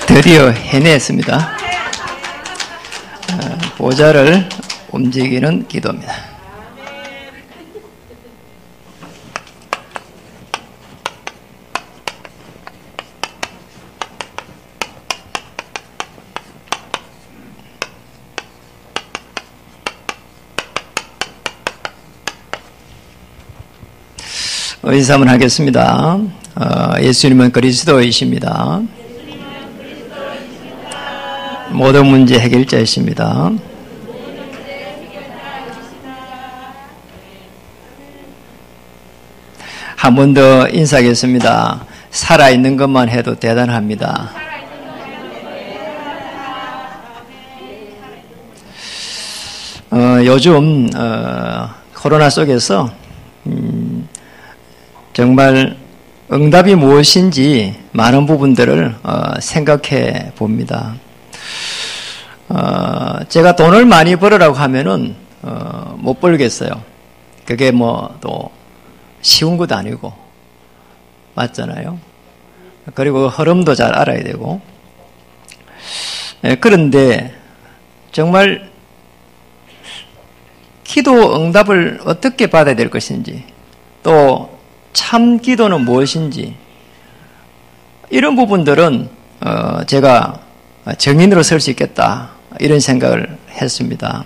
드디어 해냈습니다. 보좌를 움직이는 기도입니다. 인사를 하겠습니다. 예수님은 그리스도이십니다. 모든 문제 해결자이십니다. 한 번 더 인사하겠습니다. 살아있는 것만 해도 대단합니다. 요즘 코로나 속에서 정말 응답이 무엇인지 많은 부분들을 생각해 봅니다. 제가 돈을 많이 벌으라고 하면은 못 벌겠어요. 그게 뭐 또 쉬운 것도 아니고 맞잖아요. 그리고 흐름도 잘 알아야 되고. 그런데 정말 기도 응답을 어떻게 받아야 될 것인지, 또 참 기도는 무엇인지, 이런 부분들은 제가 정인으로 설 수 있겠다, 이런 생각을 했습니다.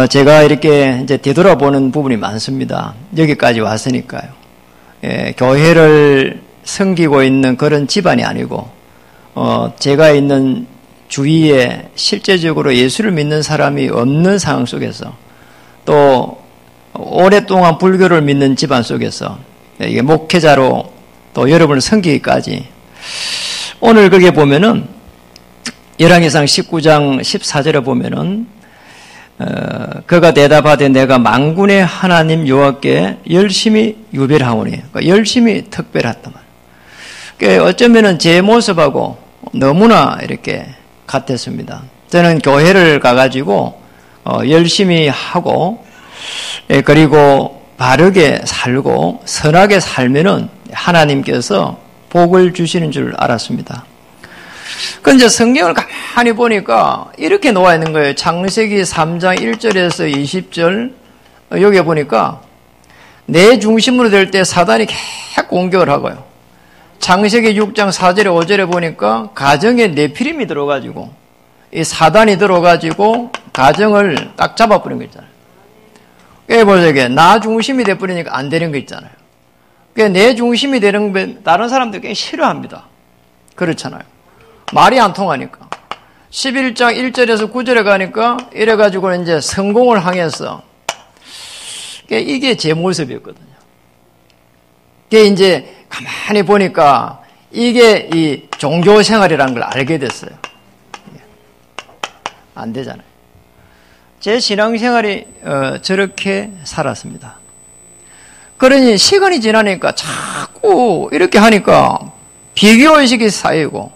제가 이렇게 이제 되돌아보는 부분이 많습니다. 여기까지 왔으니까요. 교회를 섬기고 있는 그런 집안이 아니고, 제가 있는 주위에 실제적으로 예수를 믿는 사람이 없는 상황 속에서, 또 오랫동안 불교를 믿는 집안 속에서 이게 목회자로 또 여러분을 섬기기까지, 오늘 거기에 보면은 열왕기상 19장 14절에 보면은 그가 대답하되 내가 만군의 하나님 여호와께 열심히 유별하오니, 그러니까 열심히 특별했단 말이에요. 그러니까 어쩌면은 제 모습하고 너무나 이렇게 같았습니다. 저는 교회를 가가지고 열심히 하고, 그리고 바르게 살고 선하게 살면은 하나님께서 복을 주시는 줄 알았습니다. 그런데 성경을 가만히 보니까 이렇게 놓아 있는 거예요. 창세기 3장 1절에서 20절, 여기에 보니까 내 중심으로 될 때 사단이 계속 공격을 하고요. 창세기 6장 4절에 5절에 보니까 가정에 네피림이 들어가지고, 이 사단이 들어가지고 가정을 딱 잡아버린 거 있잖아요. 그게 보세요. 나 중심이 돼버리니까 안 되는 거 있잖아요. 그게 내 중심이 되는 거 다른 사람들 꽤 싫어합니다. 그렇잖아요. 말이 안 통하니까. 11장 1절에서 9절에 가니까 이래가지고 이제 성공을 향해서, 이게 제 모습이었거든요. 그게 이제 가만히 보니까 이게 이 종교 생활이라는 걸 알게 됐어요. 안 되잖아요. 제 신앙생활이 저렇게 살았습니다. 그러니 시간이 지나니까 자꾸 이렇게 하니까 비교의식이 쌓이고,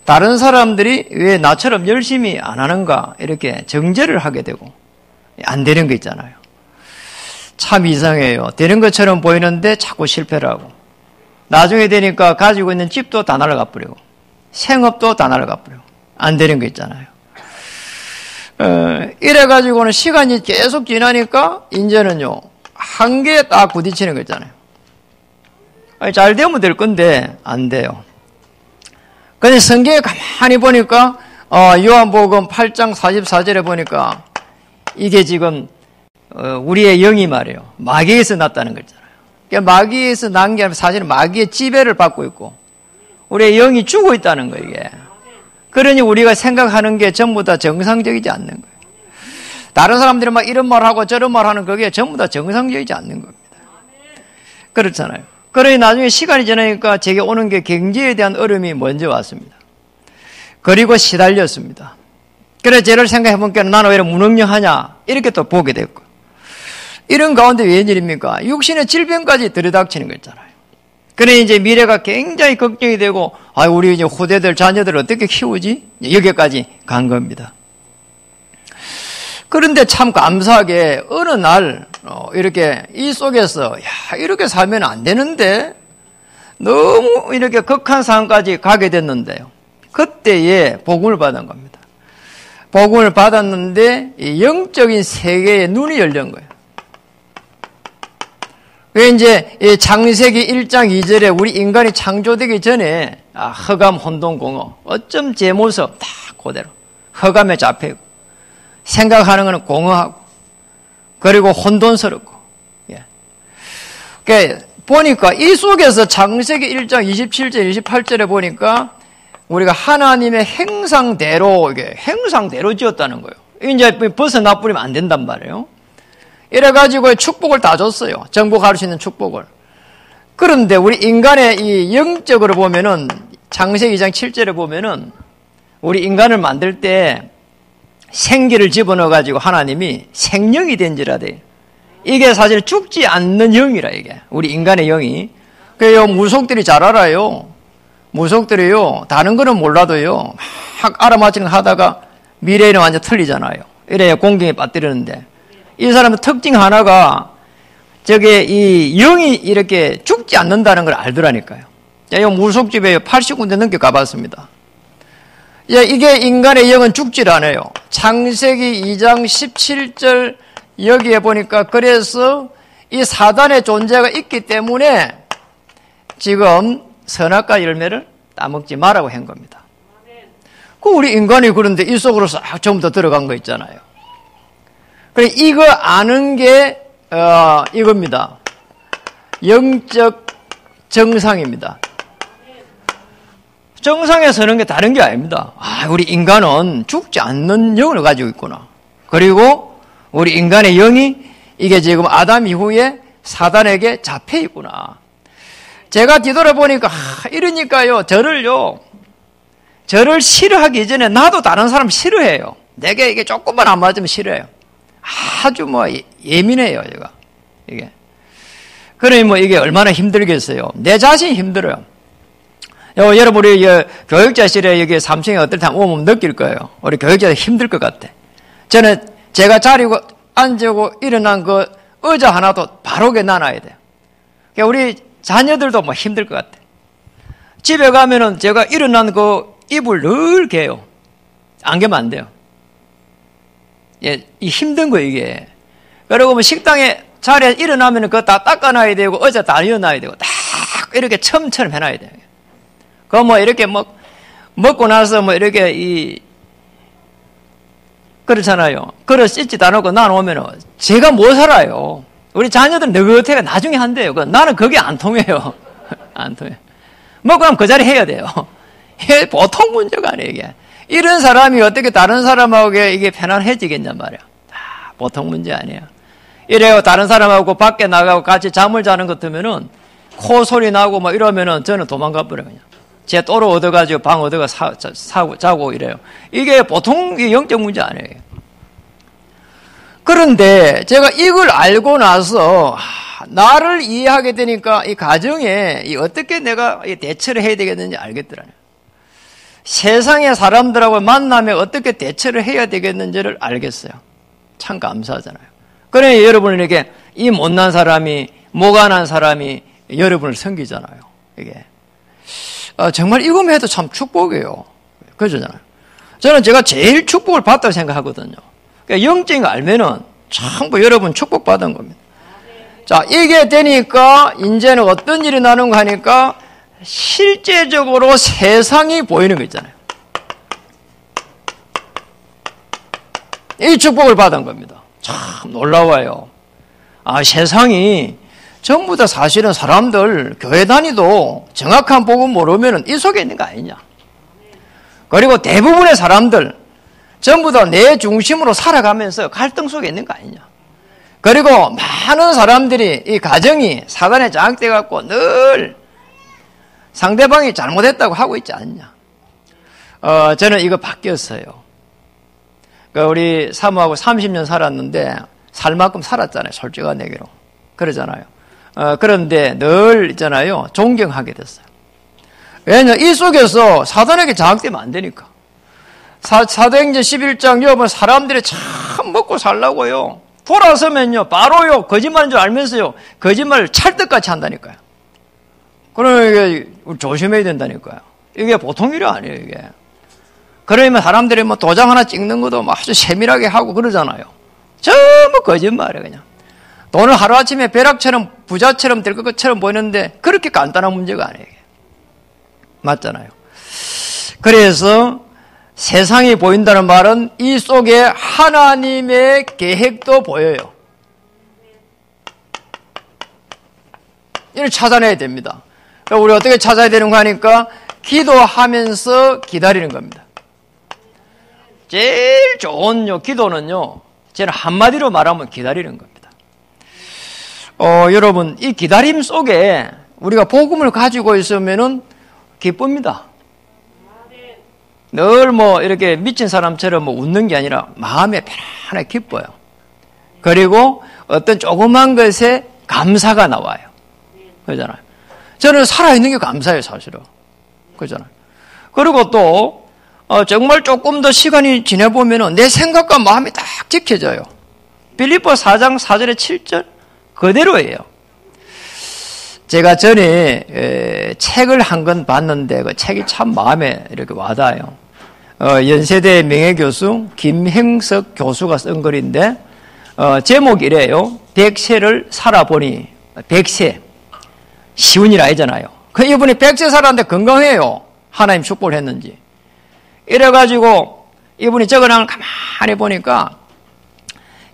다른 사람들이 왜 나처럼 열심히 안 하는가 이렇게 정죄를 하게 되고, 안 되는 거 있잖아요. 참 이상해요. 되는 것처럼 보이는데 자꾸 실패를 하고, 나중에 되니까 가지고 있는 집도 다 날아가 버리고, 생업도 다 날아가 버리고, 안 되는 거 있잖아요. 이래가지고는 시간이 계속 지나니까 이제는요, 한계에 딱 부딪히는 거 있잖아요. 잘 되면 될 건데 안 돼요. 근데 성경에 가만히 보니까 요한복음 8장 44절에 보니까 이게 지금 우리의 영이 말이에요. 마귀에서 났다는 거잖아요. 그러니까 마귀에서 난 게 아니라 사실은 마귀의 지배를 받고 있고 우리의 영이 죽어 있다는 거예요. 이게. 그러니 우리가 생각하는 게 전부 다 정상적이지 않는 거예요. 다른 사람들이 막 이런 말 하고 저런 말 하는 그게 전부 다 정상적이지 않는 겁니다. 그렇잖아요. 그러니 나중에 시간이 지나니까 제게 오는 게 경제에 대한 어려움이 먼저 왔습니다. 그리고 시달렸습니다. 그래서 저를 생각해 보니까 나는 왜 이렇게 무능력하냐 이렇게 또 보게 됐고, 이런 가운데 웬일입니까? 육신의 질병까지 들이닥치는 거 있잖아요. 그래 이제 미래가 굉장히 걱정이 되고, 우리 이제 후대들 자녀들을 어떻게 키우지? 여기까지 간 겁니다. 그런데 참 감사하게 어느 날 이렇게 이 속에서 이렇게 살면 안 되는데 너무 이렇게 극한 상황까지 가게 됐는데요. 그때에 복음을 받은 겁니다. 복음을 받았는데 이 영적인 세계에 눈이 열린 거예요. 왜 이제 창세기 1장 2절에 우리 인간이 창조되기 전에 허감, 혼돈, 공허 어쩜 제 모습 다 그대로 허감에 잡혀있고 생각하는 것은 공허하고 그리고 혼돈스럽고 그러니까 보니까 이 속에서 창세기 1장 27절 28절에 보니까 우리가 하나님의 행상대로 이게 행상대로 지었다는 거예요. 이제 벗어나 버리면 안 된단 말이에요. 이래가지고 축복을 다 줬어요. 정복할 수 있는 축복을. 그런데 우리 인간의 이 영적으로 보면은 창세기 2장 7절에 보면은 우리 인간을 만들 때 생기를 집어넣어가지고 하나님이 생명이 된지라 돼. 이게 사실 죽지 않는 영이라 이게. 우리 인간의 영이. 그래요. 무속들이 잘 알아요. 무속들이요. 다른 거는 몰라도요. 막 알아맞히는 거 하다가 미래에는 완전 틀리잖아요. 이래야 공경에 빠뜨리는데. 이 사람의 특징 하나가 저게 이 영이 이렇게 죽지 않는다는 걸 알더라니까요. 이 무속집에 80군데 넘게 가봤습니다. 이게 인간의 영은 죽질 않아요. 창세기 2장 17절 여기에 보니까 그래서 이 사단의 존재가 있기 때문에 지금 선악과 열매를 따먹지 말라고 한 겁니다. 그 우리 인간이 그런데 이 속으로 싹 전부 다 들어간 거 있잖아요. 그래 이거 아는 게 이겁니다. 영적 정상입니다. 정상에 서는 게 다른 게 아닙니다. 우리 인간은 죽지 않는 영을 가지고 있구나. 그리고 우리 인간의 영이 이게 지금 아담 이후에 사단에게 잡혀 있구나. 제가 뒤돌아보니까 이러니까요. 저를 싫어하기 전에 나도 다른 사람 싫어해요. 내게 이게 조금만 안 맞으면 싫어해요. 아주 예민해요, 제가. 이게. 그러니 이게 얼마나 힘들겠어요. 내 자신이 힘들어요. 여러분, 우리 교육자실에 여기 삼층에 어떨 때 오면 느낄 거예요. 우리 교육자들 힘들 것 같아. 저는 제가 자리고 앉고 일어난 그 의자 하나도 바로게 놔놔야 돼요. 그러니까 우리 자녀들도 힘들 것 같아. 집에 가면은 제가 일어난 그 이불 늘 개요. 안 개면 안 돼요. 이 힘든 거 이게. 그리고 식당에 자리에 일어나면은 그거 다 닦아놔야 되고 의자 다 이어놔야 되고 딱 이렇게 처음처럼 해놔야 돼요. 그거 이렇게 먹고 나서 이렇게 그렇잖아요. 그릇 씻지도 않고 나눠오면은 제가 못 살아요. 우리 자녀들은 너그태가 나중에 한대요. 나는 그게 안 통해요. 안 통해. 먹고 나면 그 자리 해야 돼요. 이게 보통 문제가 아니에요, 이게. 이런 사람이 어떻게 다른 사람하고 이게 편안해지겠냔 말이야. 보통 문제 아니에요. 이래요, 다른 사람하고 밖에 나가고 같이 잠을 자는 것 같으면은 코 소리 나고 이러면은 저는 도망가 버려요, 그냥. 제 또로 얻어가지고 방 얻어가 자고 이래요. 이게 보통 영적 문제 아니에요. 그런데 제가 이걸 알고 나서 나를 이해하게 되니까 이 가정에 어떻게 내가 대처를 해야 되겠는지 알겠더라고요. 세상의 사람들하고 만나면 어떻게 대처를 해야 되겠는지를 알겠어요. 참 감사하잖아요. 그래 여러분에게 이 못난 사람이 모가난 사람이 여러분을 섬기잖아요. 이게 정말 이거만 해도 참 축복이에요. 그러잖아요. 저는 제가 제일 축복을 받다고 생각하거든요. 그러니까 영적인 거 알면은 전부 여러분 축복받은 겁니다. 자, 이게 되니까 이제는 어떤 일이 나는 거 하니까 실제적으로 세상이 보이는 거 있잖아요. 이 축복을 받은 겁니다. 참 놀라워요. 세상이 전부 다 사실은 사람들 교회 다니도 정확한 복음 모르면 이 속에 있는 거 아니냐. 그리고 대부분의 사람들 전부 다 내 중심으로 살아가면서 갈등 속에 있는 거 아니냐. 그리고 많은 사람들이 이 가정이 사단에 장악돼 갖고 늘 상대방이 잘못했다고 하고 있지 않냐. 저는 이거 바뀌었어요. 우리 사모하고 30년 살았는데 살 만큼 살았잖아요. 솔직한 얘기로. 그러잖아요. 그런데 늘 있잖아요. 존경하게 됐어요. 왜냐하면 이 속에서 사단에게 장악되면 안 되니까. 사도행전 11장 여러분 사람들이 참 먹고 살라고요. 돌아서면요. 바로요. 거짓말인 줄 알면서요. 거짓말을 찰떡같이 한다니까요. 그러면 이게 조심해야 된다니까요. 이게 보통 일이 아니에요. 이게. 그러면 사람들이 뭐 도장 하나 찍는 것도 뭐 아주 세밀하게 하고 그러잖아요. 전부 거짓말이에요, 그냥. 돈을 하루아침에 벼락처럼 부자처럼 될 것처럼 보이는데 그렇게 간단한 문제가 아니에요. 맞잖아요. 그래서 세상이 보인다는 말은 이 속에 하나님의 계획도 보여요. 이걸 찾아내야 됩니다. 우리 어떻게 찾아야 되는 거 하니까 기도하면서 기다리는 겁니다. 제일 좋은 기도는요, 저는 한마디로 말하면 기다리는 겁니다. 여러분, 이 기다림 속에 우리가 복음을 가지고 있으면은 기쁩니다. 늘 뭐 이렇게 미친 사람처럼 뭐 웃는 게 아니라 마음에 편안하게 기뻐요. 그리고 어떤 조그만 것에 감사가 나와요. 그러잖아요. 저는 살아있는 게 감사해요, 사실은. 그러잖아요. 그리고 또 정말 조금 더 시간이 지내보면 내 생각과 마음이 딱 지켜져요. 빌립보 4장 4절에 7절 그대로예요. 제가 전에 책을 한 권 봤는데 그 책이 참 마음에 이렇게 와닿아요. 연세대 명예교수 김행석 교수가 쓴 글인데 제목이 이래요. 100세를 살아보니 100세 쉬운 일 아니잖아요. 그 이분이 100세 살았는데 건강해요. 하나님 축복을 했는지. 이래가지고 이분이 적어놓은 걸 가만히 보니까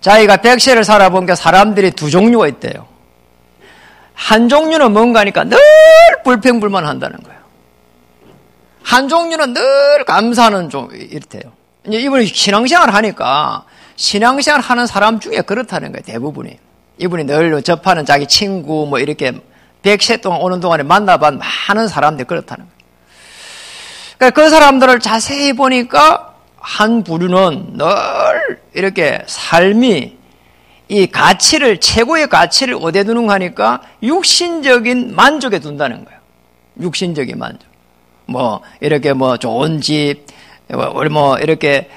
자기가 100세를 살아보니까 사람들이 두 종류가 있대요. 한 종류는 뭔가 하니까 늘 불평불만한다는 거예요. 한 종류는 늘 감사하는 이렇대요. 이제 이분이 신앙생활 하니까 신앙생활 하는 사람 중에 그렇다는 거예요. 대부분이. 이분이 늘 접하는 자기 친구 뭐 이렇게 100세 동안 오는 동안에 만나본 많은 사람들이 그렇다는 거예요. 그러니까 그 사람들을 자세히 보니까 한 부류는 늘 이렇게 삶이 이 가치를, 최고의 가치를 어디에 두는가 하니까 육신적인 만족에 둔다는 거예요. 육신적인 만족. 뭐, 이렇게 뭐 좋은 집, 뭐 이렇게,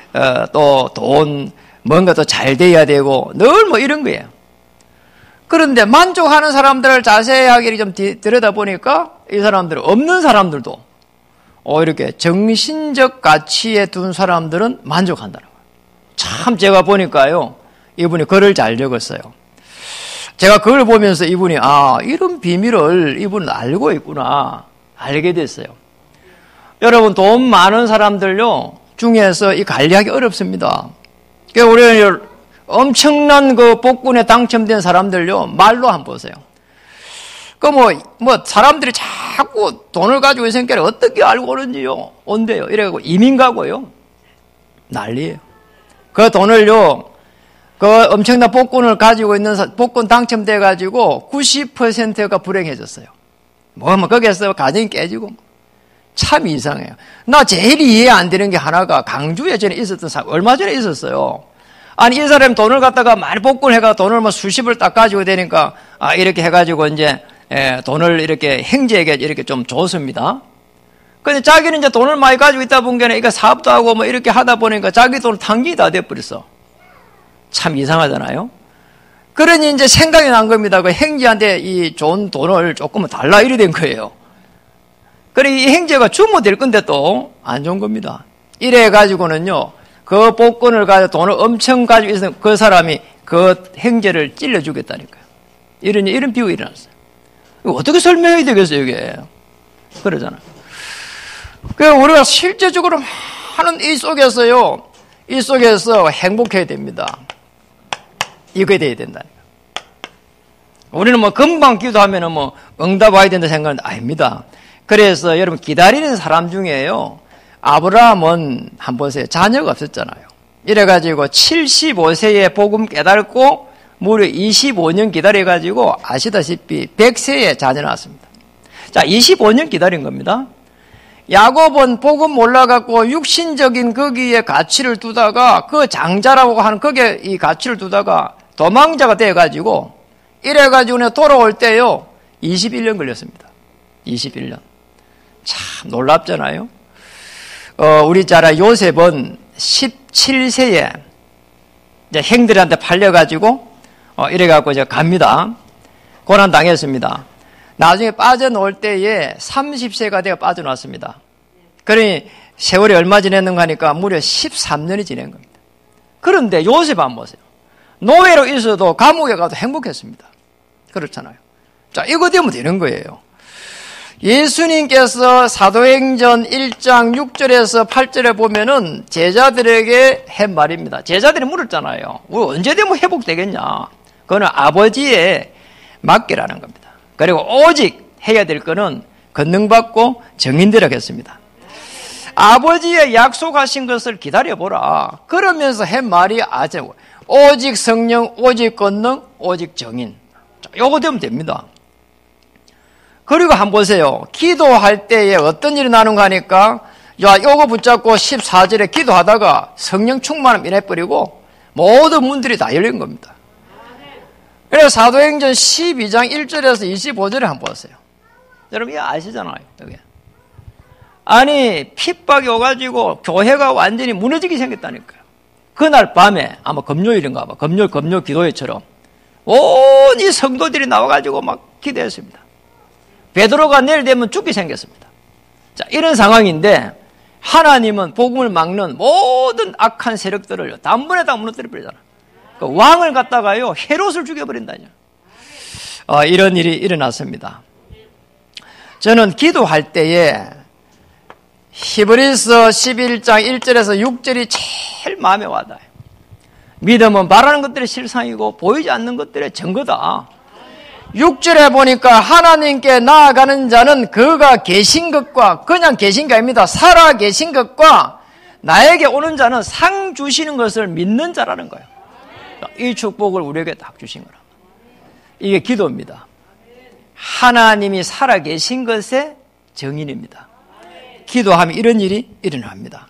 또 돈, 뭔가 또 잘 돼야 되고, 늘 뭐 이런 거예요. 그런데 만족하는 사람들을 자세하게 좀 들여다보니까 이 사람들은 없는 사람들도 이렇게 정신적 가치에 둔 사람들은 만족한다는 거예요. 참 제가 보니까요. 이분이 글을 잘 적었어요. 제가 그걸 보면서 이분이 이런 비밀을 이분은 알고 있구나 알게 됐어요. 여러분 돈 많은 사람들요 중에서 이 관리하기 어렵습니다. 그러니까 우리는 엄청난 그 복권에 당첨된 사람들요 말로 한번 보세요. 그 뭐 사람들이 자꾸 돈을 가지고 있으니까 어떻게 알고 오는지요 온대요. 이래가지고 이민 가고요 난리예요. 그 돈을요 그 엄청난 복권을 가지고 있는 복권 당첨돼 가지고 90%가 불행해졌어요. 뭐 거기에서 가정이 깨지고 참 이상해요. 나 제일 이해 안 되는 게 하나가 강주에 전에 있었던 사람 얼마 전에 있었어요. 아니 이 사람이 돈을 갖다가 많이 복권을 해가 돈을 뭐 수십을 딱 가지고 되니까 이렇게 해가지고 이제 돈을 이렇게 형제에게 이렇게 좀 줬습니다. 근데 자기는 이제 돈을 많이 가지고 있다 보니까 이거 사업도 하고 뭐 이렇게 하다 보니까 자기 돈을 탕진이 다 돼버렸어. 참 이상하잖아요. 그러니 이제 생각이 난 겁니다. 그 형제한테 이 좋은 돈을 조금은 달라 이래 된 거예요. 그래 이 형제가 주모 될 건데 또 안 좋은 겁니다. 이래 가지고는요 그 복권을 가지고 돈을 엄청 가지고 있는 그 사람이 그 형제를 찔러 주겠다니까요. 이런 비유가 일어났어요. 어떻게 설명해야 되겠어요 이게. 그러잖아요. 그래서 우리가 실제적으로 하는 이 속에서 행복해야 됩니다. 이거에 돼야 된다니까. 우리는 뭐 금방 기도하면은 뭐 응답 와야 된다 생각하는데 아닙니다. 그래서 여러분 기다리는 사람 중에요. 아브라함은 한번 보세요. 자녀가 없었잖아요. 이래가지고 75세에 복음 깨닫고 무려 25년 기다려가지고 아시다시피 100세에 자녀 낳았습니다. 자, 25년 기다린 겁니다. 야곱은 복음 몰라갖고 육신적인 거기에 가치를 두다가 그 장자라고 하는 거기에 이 가치를 두다가 도망자가 돼가지고 이래가지고 돌아올 때요 21년 걸렸습니다. 21년. 참 놀랍잖아요. 우리 자라 요셉은 17세에 이제 형들한테 팔려가지고 이래갖고 이제 갑니다. 고난 당했습니다. 나중에 빠져나올 때에 30세가 되어 빠져나왔습니다. 그러니 세월이 얼마 지냈는가 하니까 무려 13년이 지낸 겁니다. 그런데 요셉 한번 보세요. 노예로 있어도 감옥에 가도 행복했습니다. 그렇잖아요. 자, 이거 되면 되는 거예요. 예수님께서 사도행전 1장 6절에서 8절에 보면은 제자들에게 한 말입니다. 제자들이 물었잖아요. 우리 언제 되면 회복되겠냐? 그거는 아버지의 맡기라는 겁니다. 그리고 오직 해야 될 거는 권능받고 증인되라겠습니다. 아버지의 약속하신 것을 기다려보라. 그러면서 한 말이 아주 오직 성령, 오직 권능, 오직 증인. 자, 요거 되면 됩니다. 그리고 한번 보세요. 기도할 때에 어떤 일이 나는가 하니까, 야, 요거 붙잡고 14절에 기도하다가 성령 충만함 인해버리고 모든 문들이 다 열린 겁니다. 그래서 사도행전 12장 1절에서 25절에 한번 보세요. 여러분, 이거 아시잖아요, 여기. 아니, 핍박이 오가지고 교회가 완전히 무너지게 생겼다니까요. 그날 밤에, 아마 금요일인가 봐. 금요 기도회처럼 온 이 성도들이 나와가지고 막 기도했습니다. 베드로가 내일 되면 죽게 생겼습니다. 자, 이런 상황인데 하나님은 복음을 막는 모든 악한 세력들을 단번에 다 무너뜨려 버리잖아요. 그 왕을 갖다가요 헤롯을 죽여버린다뇨. 이런 일이 일어났습니다. 저는 기도할 때에 히브리서 11장 1절에서 6절이 제일 마음에 와닿아요. 믿음은 바라는 것들의 실상이고 보이지 않는 것들의 증거다. 6절에 보니까 하나님께 나아가는 자는 그가 계신 것과, 그냥 계신 게 아닙니다. 살아 계신 것과 나에게 오는 자는 상 주시는 것을 믿는 자라는 거예요. 이 축복을 우리에게 딱 주신 거라. 이게 기도입니다. 하나님이 살아 계신 것의 증인입니다. 기도하면 이런 일이 일어납니다.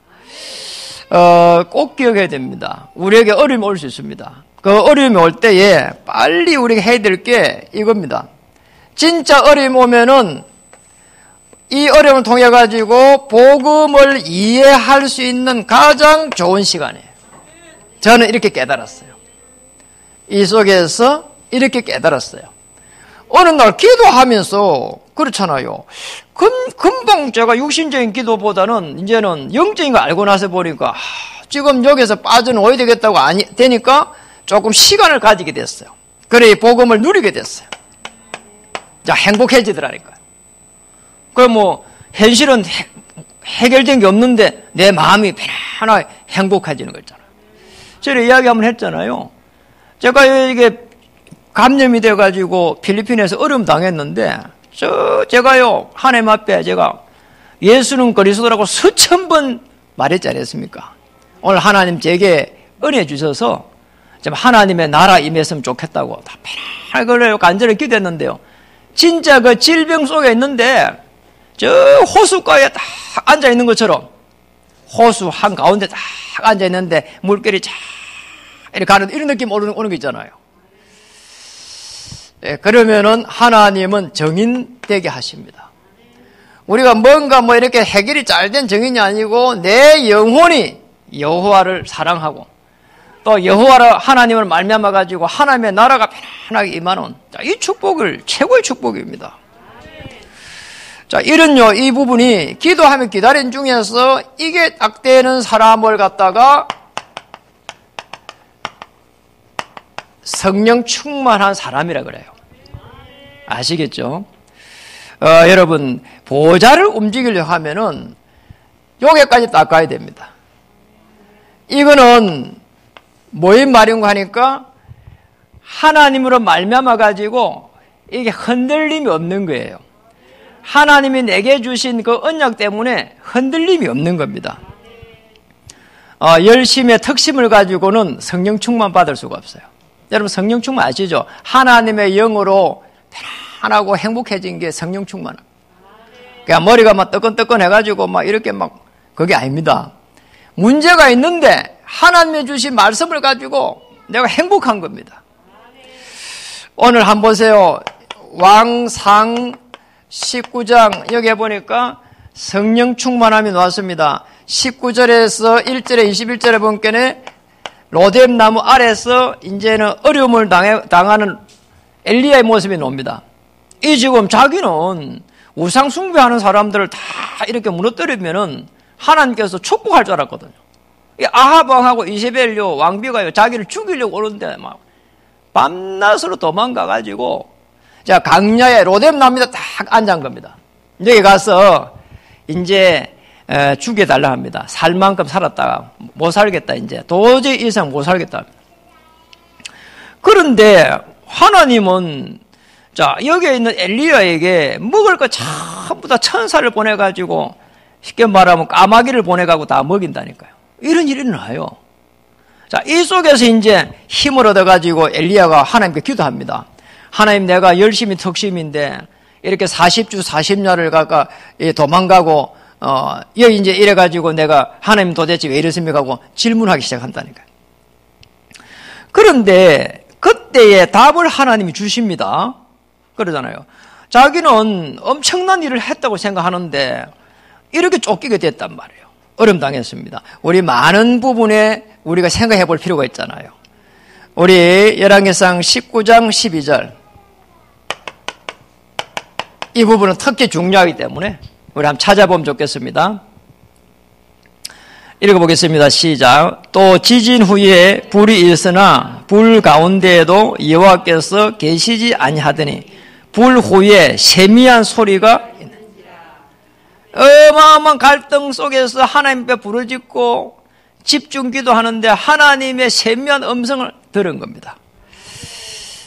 꼭 기억해야 됩니다. 우리에게 어려움이 올 수 있습니다. 그 어려움이 올 때에 빨리 우리가 해야 될 게 이겁니다. 진짜 어려움이 오면은 이 어려움을 통해 가지고 복음을 이해할 수 있는 가장 좋은 시간이에요. 저는 이렇게 깨달았어요. 이 속에서 이렇게 깨달았어요. 어느 날 기도하면서 그렇잖아요. 금방 제가 육신적인 기도보다는 이제는 영적인 거 알고 나서 보니까 지금 여기서 빠져나와야 되겠다고 되니까 조금 시간을 가지게 됐어요. 그래 복음을 누리게 됐어요. 자, 행복해지더라니까요. 그 현실은 해결된 게 없는데 내 마음이 편안하게 행복해지는 거 있잖아요. 제가 이야기 한번 했잖아요. 제가 이게 감염이 돼가지고 필리핀에서 어려움 당했는데 제가요 하나님 앞에 제가 예수는 그리스도라고 수천 번 말했지 않았습니까? 오늘 하나님 제게 은혜 주셔서 좀 하나님의 나라 임했으면 좋겠다고 다 편하게 간절히 기도했는데요. 진짜 그 질병 속에 있는데 저 호숫가에 딱 앉아 있는 것처럼 호수 한 가운데 딱 앉아 있는데 물결이 쫙 이렇게 가는 이런 느낌 오는 거 있잖아요. 네, 그러면은 하나님은 정인되게 하십니다. 우리가 뭔가 이렇게 해결이 잘 된 정인이 아니고 내 영혼이 여호와를 사랑하고 또 여호와를 하나님을 말미암아 가지고 하나님의 나라가 편안하게 임하는 이 축복을 최고의 축복입니다. 자, 이런요 이 부분이 기도하며 기다린 중에서 이게 딱 되는 사람을 갖다가 성령 충만한 사람이라 그래요. 아시겠죠? 여러분 보좌를 움직이려고 하면은 여기까지 딱 가야 됩니다. 이거는 뭐인 말인가 하니까 하나님으로 말미암아 가지고 이게 흔들림이 없는 거예요. 하나님이 내게 주신 그 언약 때문에 흔들림이 없는 겁니다. 열심의 특심을 가지고는 성령 충만 받을 수가 없어요. 여러분 성령 충만 아시죠? 하나님의 영으로 편안하고 행복해진 게 성령 충만. 그냥 머리가 막 뜨끈뜨끈 해가지고 막 이렇게 막 그게 아닙니다. 문제가 있는데 하나님이 주신 말씀을 가지고 내가 행복한 겁니다. 오늘 한번 보세요. 왕상 19장 여기에 보니까 성령 충만함이 나왔습니다. 19절에서 1절에 21절에 보니까 로뎀 나무 아래서 이제는 어려움을 당하는 엘리야의 모습이 나옵니다. 이 지금 자기는 우상 숭배하는 사람들을 다 이렇게 무너뜨리면은 하나님께서 축복할 줄 알았거든요. 이 아합 왕하고 이세벨요 왕비가요 자기를 죽이려고 오는데 막 밤낮으로 도망가가지고 자 강야에 로뎀 나무에 딱 앉은 겁니다. 여기 가서 이제 죽여달라 합니다. 살 만큼 살았다가 못 살겠다 이제 도저히 이 이상 못 살겠다. 그런데 하나님은 자 여기에 있는 엘리야에게 먹을 거 전부 다 천사를 보내가지고 쉽게 말하면 까마귀를 보내가고 다 먹인다니까요. 이런 일이 일어나요. 자, 이 속에서 이제 힘을 얻어가지고 엘리야가 하나님께 기도합니다. 하나님 내가 열심히 턱심인데 이렇게 40주 40년을 가까 도망가고 여기 이제 이래가지고 내가 하나님 도대체 왜 이러십니까 하고 질문하기 시작한다니까요. 그런데 그때에 답을 하나님이 주십니다. 그러잖아요. 자기는 엄청난 일을 했다고 생각하는데 이렇게 쫓기게 됐단 말이에요. 어려움 당했습니다. 우리 많은 부분에 우리가 생각해 볼 필요가 있잖아요. 우리 열왕기상 19장 12절 이 부분은 특히 중요하기 때문에 우리 한번 찾아보면 좋겠습니다. 읽어보겠습니다. 시작. 또 지진 후에 불이 있으나 불 가운데에도 여호와께서 계시지 아니하더니 불 후에 세미한 소리가 어마어마한 갈등 속에서 하나님 앞에 부르짖고 집중 기도하는데 하나님의 세미한 음성을 들은 겁니다.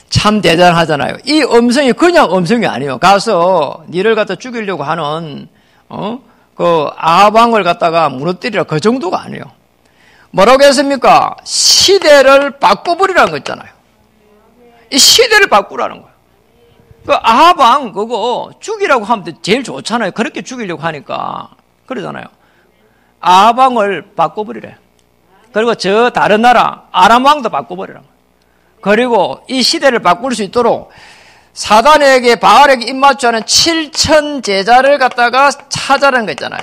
참 대단하잖아요. 이 음성이 그냥 음성이 아니에요. 가서 니를 갖다 죽이려고 하는 그 아합 왕을 갖다가 무너뜨리라 그 정도가 아니에요. 뭐라고 했습니까? 시대를 바꿔버리라는 거 있잖아요. 이 시대를 바꾸라는 거예요. 그 아합 왕 그거 죽이라고 하면 제일 좋잖아요. 그렇게 죽이려고 하니까 그러잖아요. 아합 왕을 바꿔버리래. 그리고 저 다른 나라 아람 왕도 바꿔버리라. 그리고 이 시대를 바꿀 수 있도록 사단에게 바알에게 입맞추는 7천 제자를 갖다가 찾아라는 거 있잖아요.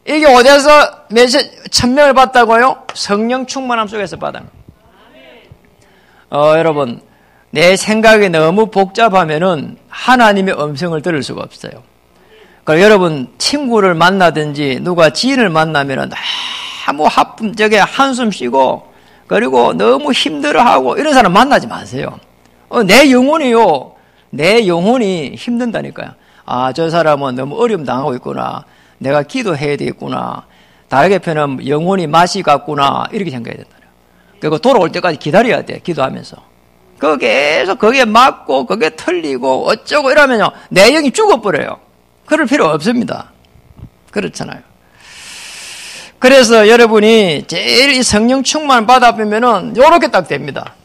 이게 어디서 몇천 명을 받다고요? 성령 충만함 속에서 받은 거예요. 여러분 내 생각이 너무 복잡하면은 하나님의 음성을 들을 수가 없어요. 그러니까 여러분 친구를 만나든지 누가 지인을 만나면은 너무 저게 한숨 쉬고 그리고 너무 힘들어하고 이런 사람 만나지 마세요. 내 영혼이 힘든다니까요. 아, 저 사람은 너무 어려움 당하고 있구나. 내가 기도해야 되겠구나. 다르게 표현하면 영혼이 맛이 갔구나. 이렇게 생각해야 된다. 그리고 돌아올 때까지 기다려야 돼. 기도하면서. 계속 거기에 맞고 거기에 틀리고 어쩌고 이러면요. 내 영이 죽어버려요. 그럴 필요 없습니다. 그렇잖아요. 그래서 여러분이 제일 이 성령 충만을 받아보면은 요렇게 딱 됩니다.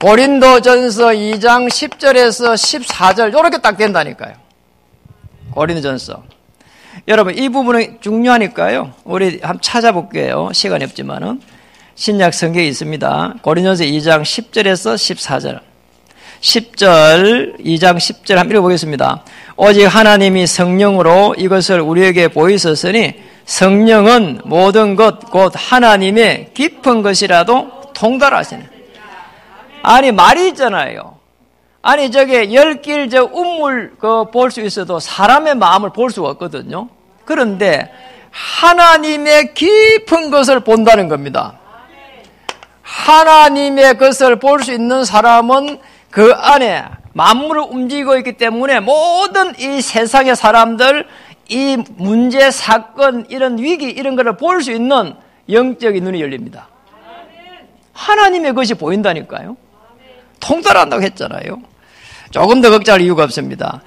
고린도전서 2장 10절에서 14절 요렇게 딱 된다니까요. 고린도전서. 여러분 이 부분은 중요하니까요. 우리 한번 찾아볼게요. 시간이 없지만은 신약 성경에 있습니다. 고린도전서 2장 10절에서 14절. 10절 2장 10절 한번 읽어보겠습니다. 오직 하나님이 성령으로 이것을 우리에게 보이셨으니 성령은 모든 것 곧 하나님의 깊은 것이라도 통달하시네. 아니 말이 있잖아요. 아니 저게 열길 저 우물 볼 수 있어도 사람의 마음을 볼 수가 없거든요. 그런데 하나님의 깊은 것을 본다는 겁니다. 하나님의 것을 볼 수 있는 사람은 그 안에 만물을 움직이고 있기 때문에 모든 이 세상의 사람들 이 문제, 사건, 이런 위기 이런 거를 볼 수 있는 영적인 눈이 열립니다. 하나님의 것이 보인다니까요. 통달한다고 했잖아요. 조금 더 걱정할 이유가 없습니다.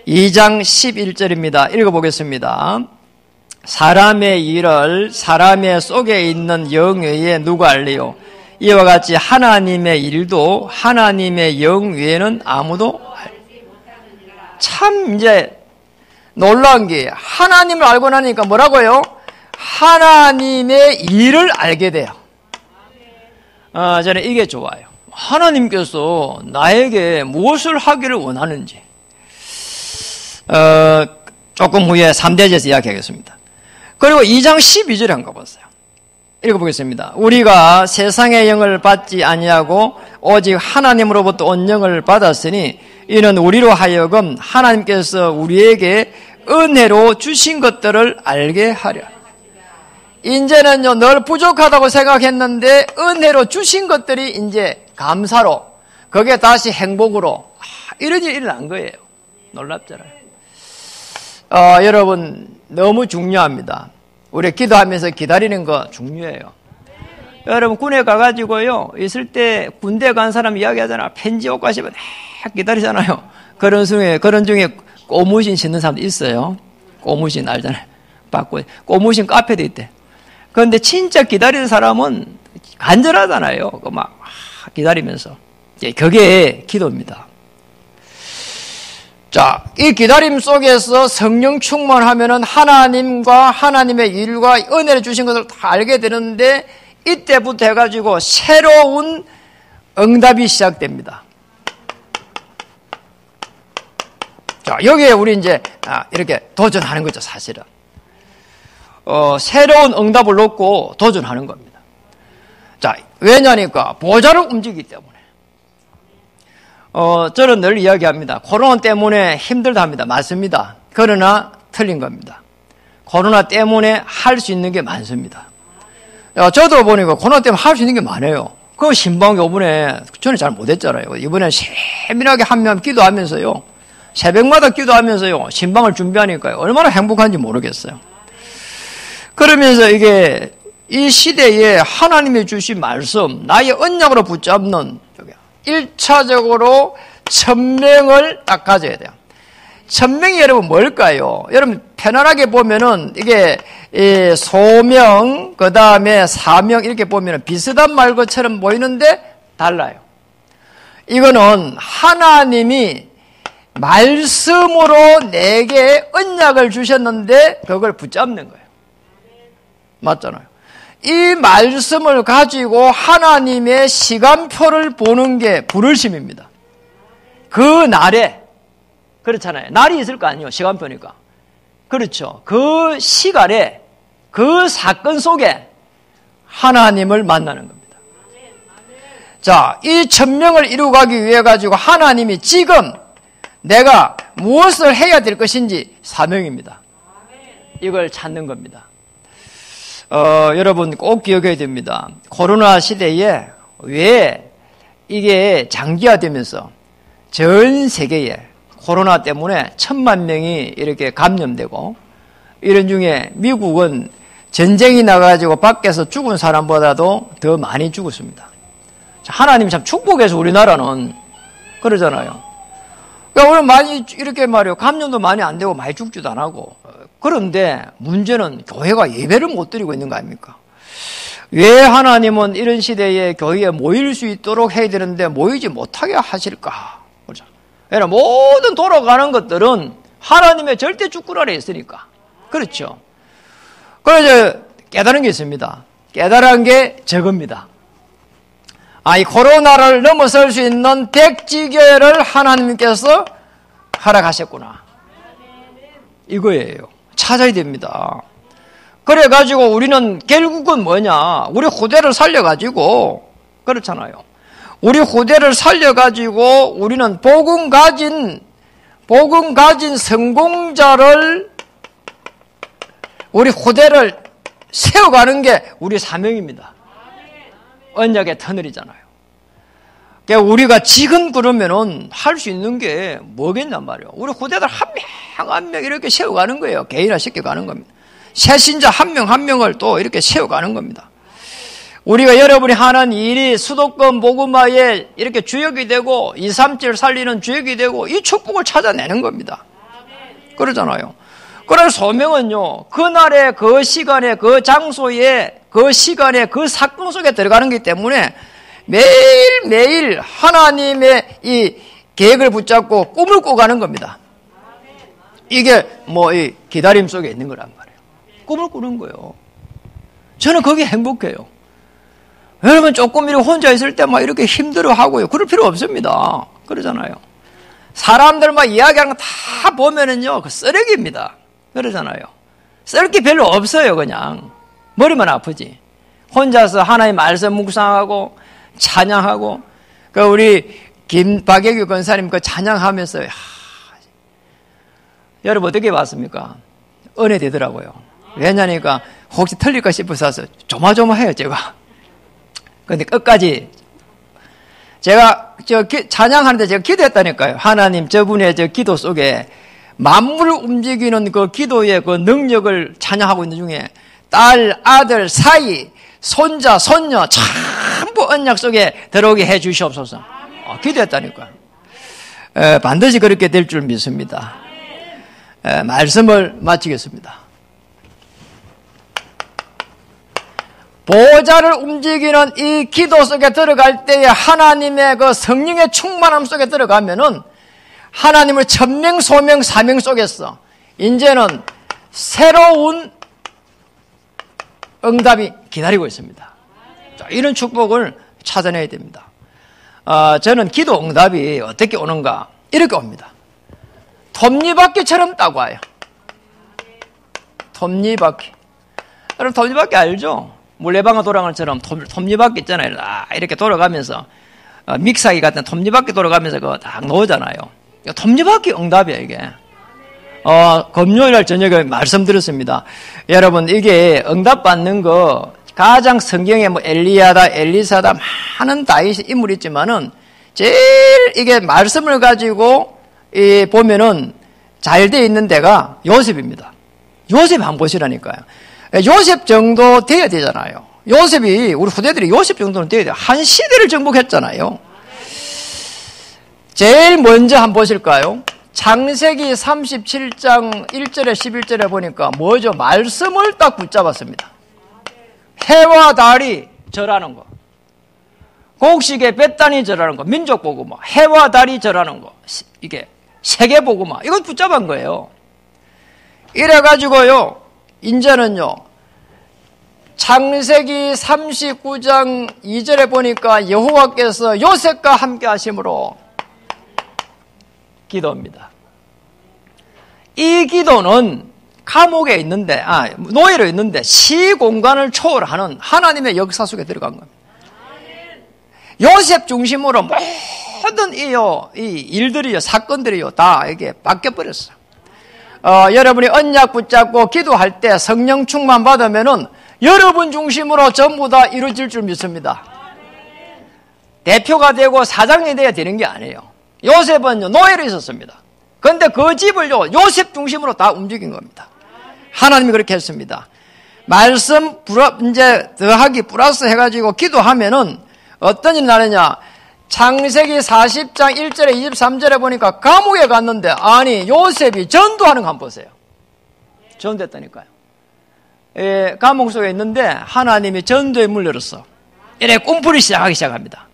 2장 11절입니다. 읽어보겠습니다. 사람의 일을 사람의 속에 있는 영 외에 누가 알리요? 이와 같이 하나님의 일도 하나님의 영 외에는 아무도 참 이제 놀라운 게 하나님을 알고 나니까 뭐라고요? 하나님의 일을 알게 돼요. 저는 이게 좋아요. 하나님께서 나에게 무엇을 하기를 원하는지 조금 후에 3대제에서 이야기하겠습니다. 그리고 2장 12절에 한번 가보세요. 읽어보겠습니다. 우리가 세상의 영을 받지 아니하고 오직 하나님으로부터 온 영을 받았으니 이는 우리로 하여금 하나님께서 우리에게 은혜로 주신 것들을 알게 하려. 이제는요, 늘 부족하다고 생각했는데 은혜로 주신 것들이 이제 감사로, 그게 다시 행복으로, 이런 일이 일어난 거예요. 놀랍잖아요. 여러분, 너무 중요합니다. 우리 기도하면서 기다리는 거 중요해요. 여러분, 군에 가가지고요, 있을 때 군대 간 사람 이야기하잖아. 편지 옷 가시면 기다리잖아요. 그런 중에 고무신 신는 사람도 있어요. 고무신 알잖아요. 받고, 고무신 카페도 있대. 그런데 진짜 기다리는 사람은 간절하잖아요. 막 기다리면서. 그게 기도입니다. 자, 이 기다림 속에서 성령 충만하면은 하나님과 하나님의 일과 은혜를 주신 것을 다 알게 되는데, 이때부터 해가지고 새로운 응답이 시작됩니다. 자, 여기에 우리 이제 이렇게 도전하는 거죠, 사실은. 새로운 응답을 놓고 도전하는 겁니다. 자, 왜냐니까 보좌를 움직이기 때문에. 저는 늘 이야기합니다. 코로나 때문에 힘들다 합니다. 맞습니다. 그러나 틀린 겁니다. 코로나 때문에 할 수 있는 게 많습니다. 저도 보니까 코로나 때문에 할 수 있는 게 많아요. 그 신방 요번에 저는 잘 못했잖아요. 이번에 세밀하게 한 명 기도하면서요, 새벽마다 기도하면서요, 신방을 준비하니까요, 얼마나 행복한지 모르겠어요. 그러면서 이게 이 시대에 하나님이 주신 말씀, 나의 언약으로 붙잡는 1차적으로 천명을 딱 가져야 돼요. 천명이 여러분 뭘까요? 여러분 편안하게 보면은 이게 소명, 그 다음에 사명 이렇게 보면은 비슷한 말 것처럼 보이는데 달라요. 이거는 하나님이 말씀으로 내게 언약을 주셨는데 그걸 붙잡는 거예요. 맞잖아요. 이 말씀을 가지고 하나님의 시간표를 보는 게 부르심입니다. 그 날에, 그렇잖아요. 날이 있을 거 아니에요. 시간표니까. 그렇죠. 그 시간에, 그 사건 속에 하나님을 만나는 겁니다. 자, 이 천명을 이루가기 위해 가지고 하나님이 지금 내가 무엇을 해야 될 것인지 사명입니다. 이걸 찾는 겁니다. 여러분 꼭 기억해야 됩니다. 코로나 시대에 왜 이게 장기화되면서 전 세계에 코로나 때문에 1000만 명이 이렇게 감염되고, 이런 중에 미국은 전쟁이 나가지고 밖에서 죽은 사람보다도 더 많이 죽었습니다. 하나님이 참 축복해서 우리나라는 그러잖아요. 그러니까 오늘 많이 이렇게 말이에요. 감염도 많이 안 되고 많이 죽지도 안 하고. 그런데 문제는 교회가 예배를 못 드리고 있는 거 아닙니까? 왜 하나님은 이런 시대에 교회에 모일 수 있도록 해야 되는데 모이지 못하게 하실까? 그렇죠? 왜냐하면 모든 돌아가는 것들은 하나님의 절대 주권 아래 있으니까. 그렇죠? 그래서 깨달은 게 있습니다. 깨달은 게 저겁니다. 이 코로나를 넘어설 수 있는 백지교회를 하나님께서 허락하셨구나. 이거예요. 찾아야 됩니다. 그래가지고 우리는 결국은 뭐냐? 우리 후대를 살려가지고, 그렇잖아요. 우리 후대를 살려가지고 우리는 복음 가진 성공자를, 우리 후대를 세워가는 게 우리 사명입니다. 언약의 터널이잖아요. 그러니까 우리가 지금 그러면은 할 수 있는 게 뭐겠냔 말이에요. 우리 후대들 한 명 한 명 이렇게 세워가는 거예요. 개인화 시켜가는 겁니다. 새신자 한 명 한 명을 또 이렇게 세워가는 겁니다. 우리가 여러분이 하는 일이 수도권 복음화에 이렇게 주역이 되고 237 살리는 주역이 되고 이 축복을 찾아내는 겁니다. 그러잖아요. 그런 소명은요, 그날의 그 시간에 그 장소에 그 시간에 그 사건 속에 들어가는 거기 때문에 매일매일 하나님의 이 계획을 붙잡고 꿈을 꿔가는 겁니다. 이게 이 기다림 속에 있는 거란 말이에요. 꿈을 꾸는 거예요. 저는 그게 행복해요. 여러분 조금 이렇게 혼자 있을 때 막 이렇게 힘들어하고요. 그럴 필요 없습니다. 그러잖아요. 사람들 막 이야기하는 거 다 보면은요, 그 쓰레기입니다. 그러잖아요. 쓸 게 별로 없어요, 그냥. 머리만 아프지. 혼자서 하나님 말씀 묵상하고, 찬양하고, 우리 김박예규 권사님 그 찬양하면서 여러분 어떻게 봤습니까? 은혜 되더라고요. 왜냐니까 혹시 틀릴까 싶어서 조마조마해요 제가. 근데 끝까지 제가 찬양하는데 제가 기도했다니까요. 하나님 저분의 저 기도 속에 만물을 움직이는 그 기도의 그 능력을 찬양하고 있는 중에 딸, 아들, 사이, 손자, 손녀 전부 언약 속에 들어오게 해 주시옵소서. 기도했다니까요. 반드시 그렇게 될 줄 믿습니다. 말씀을 마치겠습니다. 보좌를 움직이는 이 기도 속에 들어갈 때에 하나님의 그 성령의 충만함 속에 들어가면은 하나님을 천명, 소명, 사명 속에서 이제는 새로운 응답이 기다리고 있습니다. 이런 축복을 찾아내야 됩니다. 저는 기도 응답이 어떻게 오는가? 이렇게 옵니다. 톱니바퀴처럼 딱 와요. 톱니바퀴. 여러분 톱니바퀴 알죠? 물레방아 돌아가는 것처럼 톱니바퀴 있잖아요. 이렇게 돌아가면서 믹사기 같은 톱니바퀴 돌아가면서 그거 딱 놓잖아요. 톱니바퀴 응답이에요 이게. 금요일날 저녁에 말씀드렸습니다. 여러분 이게 응답받는 거 가장 성경에 뭐 엘리야다, 엘리사다 많은 다윗 인물이 있지만은 제일 이게 말씀을 가지고 보면은 잘 돼 있는 데가 요셉입니다. 요셉 한번 보시라니까요. 요셉 정도 돼야 되잖아요. 요셉이 우리 후대들이 요셉 정도는 돼야 돼요. 한 시대를 정복했잖아요. 제일 먼저 한번 보실까요? 창세기 37장 1절에 11절에 보니까 뭐죠? 말씀을 딱 붙잡았습니다. 해와 달이 절하는 거, 곡식에 뱃단이 절하는 거, 민족 보고마, 해와 달이 절하는 거, 이게 세계 보고마, 이건 붙잡은 거예요. 이래가지고요, 이제는요, 창세기 39장 2절에 보니까 여호와께서 요셉과 함께 하심으로 기도입니다. 이 기도는 감옥에 있는데, 노예로 있는데 시공간을 초월하는 하나님의 역사 속에 들어간 겁니다. 요셉 중심으로 모든 이 일들이요, 사건들이요, 다 이게 바뀌어버렸어요. 여러분이 언약 붙잡고 기도할 때 성령 충만 받으면은 여러분 중심으로 전부 다 이루어질 줄 믿습니다. 대표가 되고 사장이 돼야 되는 게 아니에요. 요셉은요, 노예로 있었습니다. 그런데 그 집을요, 요셉 중심으로 다 움직인 겁니다. 하나님이 그렇게 했습니다. 말씀 이제 더하기 플러스 해가지고 기도하면은 어떤 일이 나느냐? 창세기 40장 1절에 23절에 보니까 감옥에 갔는데 아니 요셉이 전도하는 거 한번 보세요. 전도했다니까요. 감옥 속에 있는데 하나님이 전도에 물려줬어. 이래 꿈풀이 시작하기 시작합니다.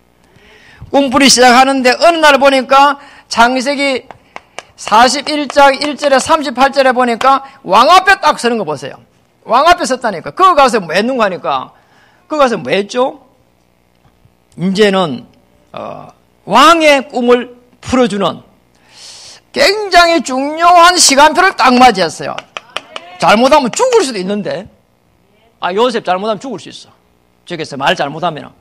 꿈풀이 시작하는데 어느 날 보니까 창세기 41장 1절에 38절에 보니까 왕 앞에 딱 서는 거 보세요. 왕 앞에 섰다니까. 그거 가서 뭐 했는가 하니까 그거 가서 뭐 했죠? 이제는 왕의 꿈을 풀어주는 굉장히 중요한 시간표를 딱 맞이했어요. 잘못하면 죽을 수도 있는데 요셉 잘못하면 죽을 수 있어. 저기서 말 잘못하면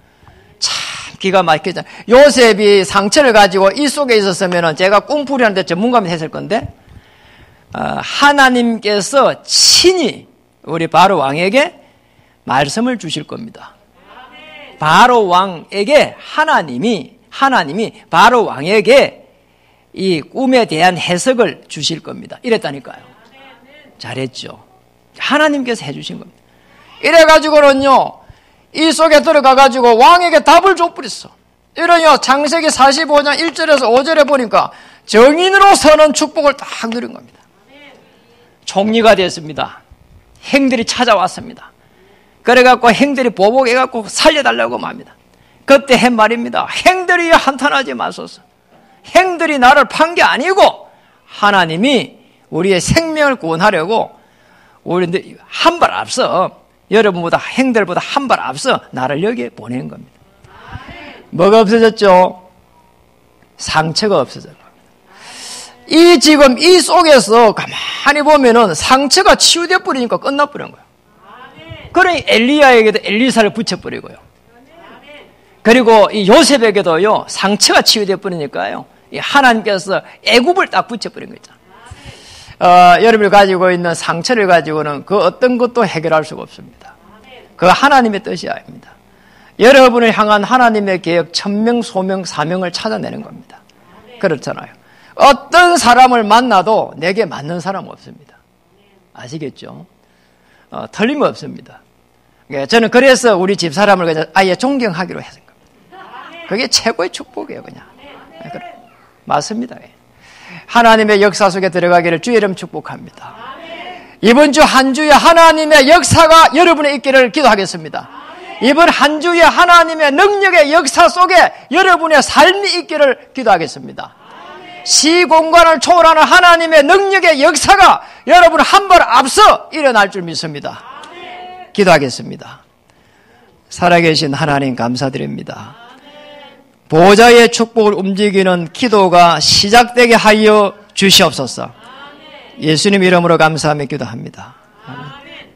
참 기가 막히잖아요. 요셉이 상처를 가지고 이 속에 있었으면 제가 꿈풀이하는데 전문가면 했을 건데 하나님께서 친히 우리 바로 왕에게 말씀을 주실 겁니다. 바로 왕에게 하나님이 바로 왕에게 이 꿈에 대한 해석을 주실 겁니다. 이랬다니까요. 잘했죠. 하나님께서 해주신 겁니다. 이래가지고는요, 이 속에 들어가가지고 왕에게 답을 줘버렸어. 이러요, 창세기 45장 1절에서 5절에 보니까 정인으로서는 축복을 딱 누린 겁니다. 총리가 됐습니다. 행들이 찾아왔습니다. 그래갖고 행들이 보복해갖고 살려달라고 합니다. 그때 한 말입니다. 행들이 한탄하지 마소서. 행들이 나를 판 게 아니고 하나님이 우리의 생명을 구원하려고 우리 한 발 앞서 여러분보다 행들보다 한 발 앞서 나를 여기에 보내는 겁니다. 뭐가 없어졌죠? 상처가 없어졌어요. 이 지금 이 속에서 가만히 보면은 상처가 치유돼 버리니까 끝나버린 거예요. 그러니 엘리야에게도 엘리사를 붙여버리고요. 그리고 이 요셉에게도요, 상처가 치유되어 버리니까요, 이 하나님께서 애굽을 딱 붙여버린 거죠. 여러분이 가지고 있는 상처를 가지고는 그 어떤 것도 해결할 수가 없습니다. 그 하나님의 뜻이 아닙니다. 여러분을 향한 하나님의 계획, 천명, 소명, 사명을 찾아내는 겁니다. 그렇잖아요. 어떤 사람을 만나도 내게 맞는 사람 없습니다. 아시겠죠? 틀림없습니다. 저는 그래서 우리 집사람을 그냥 아예 존경하기로 했은 겁니다. 그게 최고의 축복이에요, 그냥. 맞습니다. 하나님의 역사 속에 들어가기를 주의 이름 축복합니다. 이번 주 한 주에 하나님의 역사가 여러분의 있기를 기도하겠습니다. 이번 한 주에 하나님의 능력의 역사 속에 여러분의 삶이 있기를 기도하겠습니다. 시공간을 초월하는 하나님의 능력의 역사가 여러분 한 발 앞서 일어날 줄 믿습니다. 기도하겠습니다. 살아계신 하나님 감사드립니다. 보좌의 축복을 움직이는 기도가 시작되게 하여 주시옵소서. 예수님 이름으로 감사하며 기도합니다. 아멘.